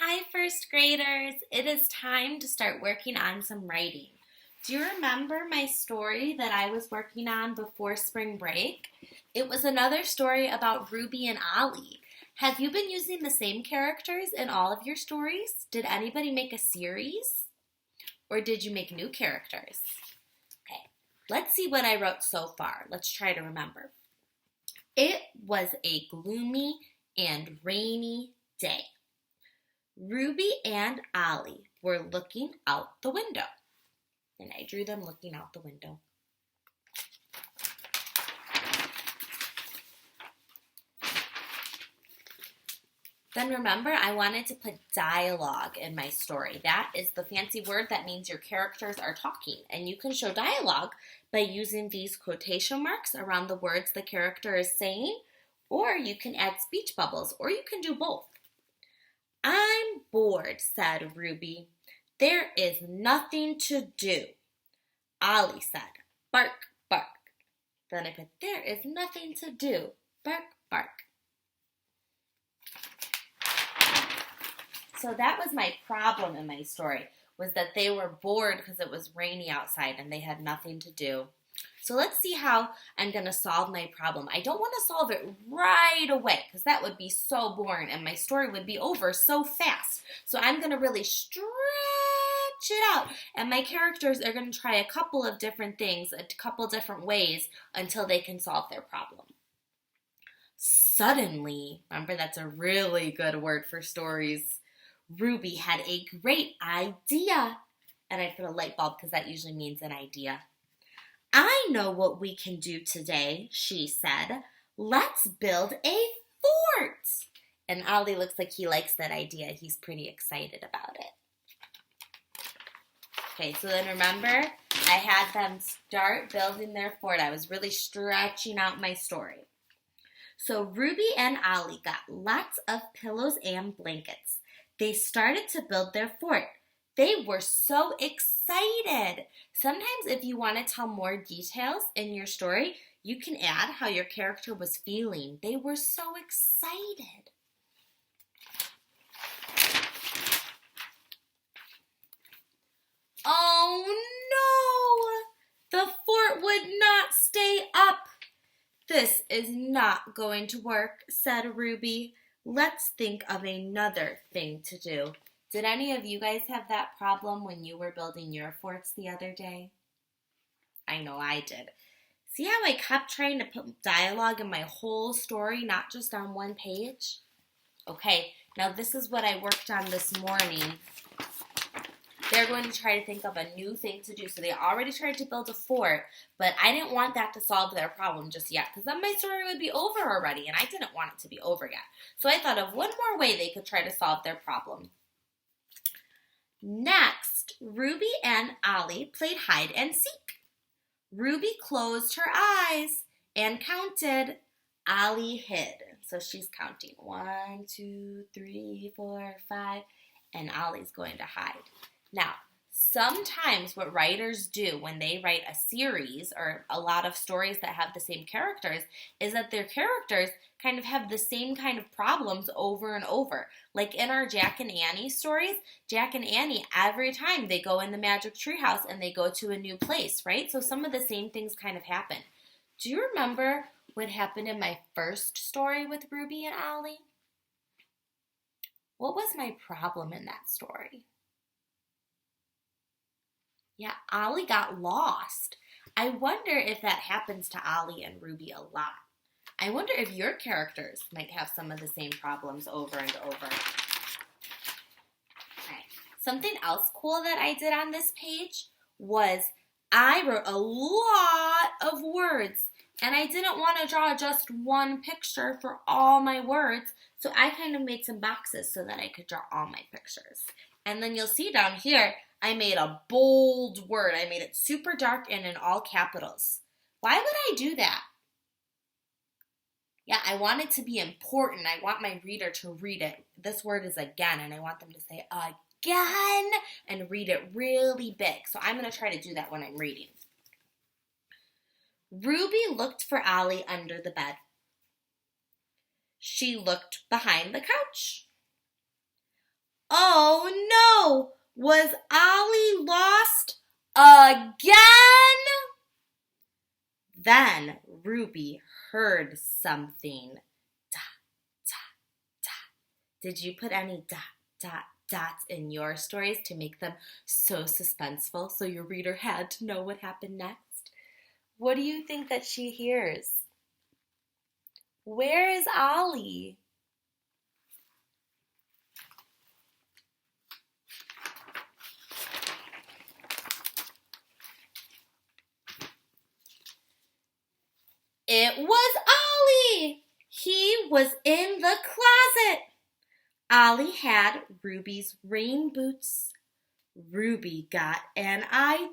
Hi, first graders. It is time to start working on some writing. Do you remember my story that I was working on before spring break? It was another story about Ruby and Ollie. Have you been using the same characters in all of your stories? Did anybody make a series? Or did you make new characters? Okay, let's see what I wrote so far. Let's try to remember. It was a gloomy and rainy day. Ruby and Ollie were looking out the window. And I drew them looking out the window. Then remember, I wanted to put dialogue in my story. That is the fancy word that means your characters are talking. And you can show dialogue by using these quotation marks around the words the character is saying, or you can add speech bubbles, or you can do both. I'm bored, said Ruby. There is nothing to do. Ollie said, bark, bark. Then I put, there is nothing to do. Bark, bark. So that was my problem in my story, was that they were bored because it was rainy outside and they had nothing to do. So let's see how I'm going to solve my problem. I don't want to solve it right away because that would be so boring and my story would be over so fast. So I'm going to really stretch it out and my characters are going to try a couple of different things, a couple different ways until they can solve their problem. Suddenly, remember that's a really good word for stories, Ruby had a great idea. And I put a light bulb because that usually means an idea. I know what we can do today, she said. Let's build a fort. And Ollie looks like he likes that idea. He's pretty excited about it. Okay, so then remember, I had them start building their fort. I was really stretching out my story. So Ruby and Ollie got lots of pillows and blankets. They started to build their fort. They were so excited. Sometimes if you want to tell more details in your story, you can add how your character was feeling. They were so excited. Oh no! The fort would not stay up. This is not going to work, said Ruby. Let's think of another thing to do. Did any of you guys have that problem when you were building your forts the other day? I know I did. See how I kept trying to put dialogue in my whole story, not just on one page? Okay, now this is what I worked on this morning. They're going to try to think of a new thing to do. So they already tried to build a fort, but I didn't want that to solve their problem just yet because then my story would be over already, and I didn't want it to be over yet. So I thought of one more way they could try to solve their problem. Next, Ruby and Ollie played hide and seek. Ruby closed her eyes and counted. Ollie hid. So she's counting 1, 2, 3, 4, 5, and Ollie's going to hide. Now, sometimes what writers do when they write a series or a lot of stories that have the same characters is that their characters kind of have the same kind of problems over and over. Like in our Jack and Annie stories, Jack and Annie, every time they go in the magic treehouse and they go to a new place, right? So some of the same things kind of happen. Do you remember what happened in my first story with Ruby and Ollie? What was my problem in that story? Yeah, Ollie got lost. I wonder if that happens to Ollie and Ruby a lot. I wonder if your characters might have some of the same problems over and over. All right. Something else cool that I did on this page was I wrote a lot of words, and I didn't want to draw just one picture for all my words, so I kind of made some boxes so that I could draw all my pictures. And then you'll see down here, I made a bold word. I made it super dark and in all capitals. Why would I do that? Yeah, I want it to be important. I want my reader to read it. This word is again, and I want them to say again and read it really big. So I'm going to try to do that when I'm reading. Ruby looked for Ollie under the bed. She looked behind the couch. Was Ollie lost again? Then Ruby heard something. Dot, dot, dot. Did you put any dots in your stories to make them so suspenseful so your reader had to know what happened next? What do you think that she hears? Where is Ollie? It was Ollie! He was in the closet. Ollie had Ruby's rain boots. Ruby got an idea.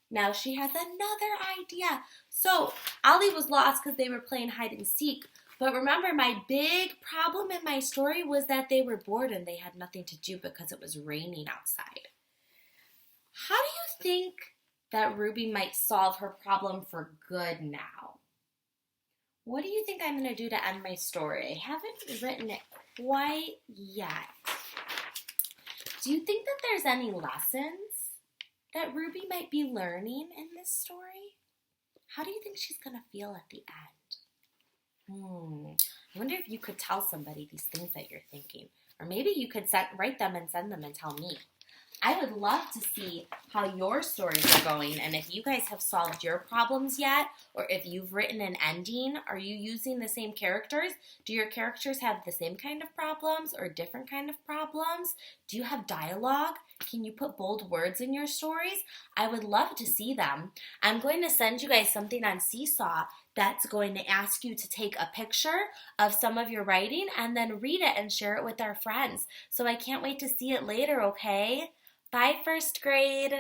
Now she has another idea. So Ollie was lost because they were playing hide and seek. But remember, my big problem in my story was that they were bored and they had nothing to do because it was raining outside. How do you think that Ruby might solve her problem for good now? What do you think I'm going to do to end my story? I haven't written it quite yet. Do you think that there's any lessons that Ruby might be learning in this story? How do you think she's going to feel at the end? I wonder if you could tell somebody these things that you're thinking. Or maybe you could write them and send them and tell me. I would love to see how your stories are going and if you guys have solved your problems yet or if you've written an ending. Are you using the same characters? Do your characters have the same kind of problems or different kind of problems? Do you have dialogue? Can you put bold words in your stories? I would love to see them. I'm going to send you guys something on Seesaw that's going to ask you to take a picture of some of your writing and then read it and share it with our friends. So I can't wait to see it later, okay? Bye, first grade.